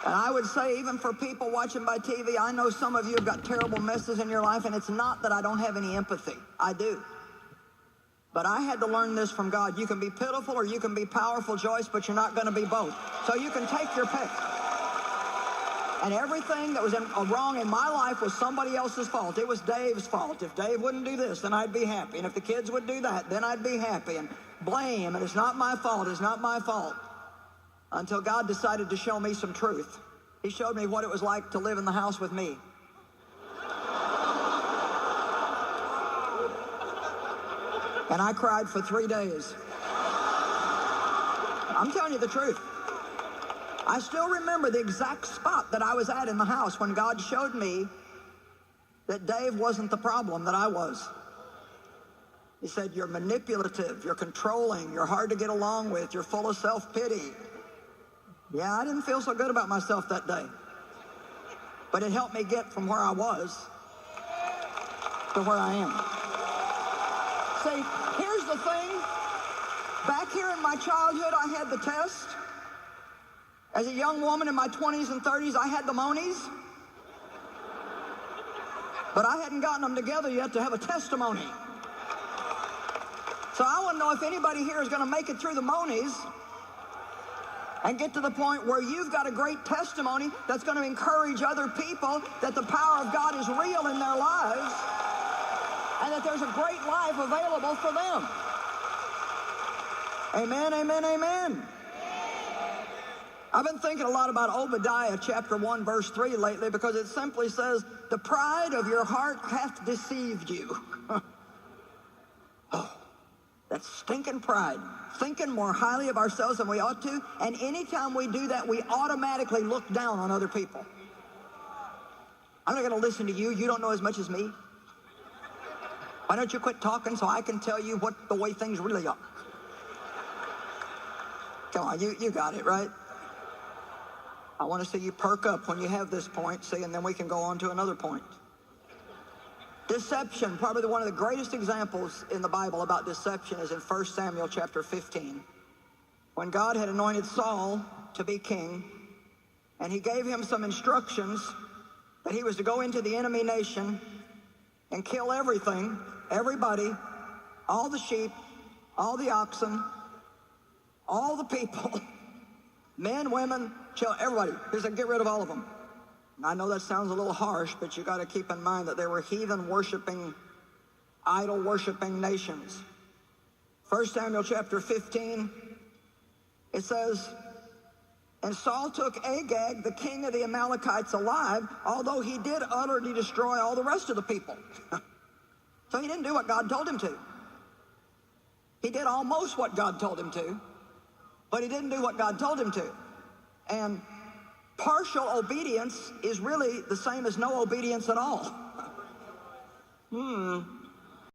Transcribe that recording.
And I would say, even for people watching by TV, I know some of you have got terrible messes in your life, and it's not that I don't have any empathy. I do. But I had to learn this from God. You can be pitiful or you can be powerful, Joyce, but you're not going to be both. So you can take your pick. And everything that was wrong in my life was somebody else's fault. It was Dave's fault. If Dave wouldn't do this, then I'd be happy. And if the kids would do that, then I'd be happy. And blame, and it's not my fault, it's not my fault. Until God decided to show me some truth. He showed me what it was like to live in the house with me. And I cried for 3 days. I'm telling you the truth. I still remember the exact spot that I was at in the house when God showed me that Dave wasn't the problem, that I was. He said, you're manipulative, you're controlling, you're hard to get along with, you're full of self-pity. Yeah, I didn't feel so good about myself that day. But it helped me get from where I was to where I am. See, here's the thing. Back here in my childhood, I had the test. As a young woman in my 20s and 30s, I had the monies. But I hadn't gotten them together yet to have a testimony. So I want to know if anybody here is going to make it through the monies and get to the point where you've got a great testimony that's going to encourage other people that the power of God is real in their lives and that there's a great life available for them. Amen, amen, amen. I've been thinking a lot about Obadiah chapter 1 verse 3 lately because it simply says, the pride of your heart hath deceived you. Oh, that's stinking pride. Thinking more highly of ourselves than we ought to. And anytime we do that, we automatically look down on other people. I'm not going to listen to you. You don't know as much as me. Why don't you quit talking so I can tell you what the way things really are? Come on, you got it, right? I want to see you perk up when you have this point, see, and then we can go on to another point. Deception, probably one of the greatest examples in the Bible about deception is in 1 Samuel chapter 15. When God had anointed Saul to be king, and he gave him some instructions that he was to go into the enemy nation and kill everything, everybody, all the sheep, all the oxen, all the people, men, women, children, everybody. He said, get rid of all of them. And I know that sounds a little harsh, but you got to keep in mind that they were heathen-worshiping, idol-worshiping nations. 1 Samuel chapter 15, it says, and Saul took Agag, the king of the Amalekites, alive, although he did utterly destroy all the rest of the people. So he didn't do what God told him to. He did almost what God told him to, but he didn't do what God told him to. And partial obedience is really the same as no obedience at all.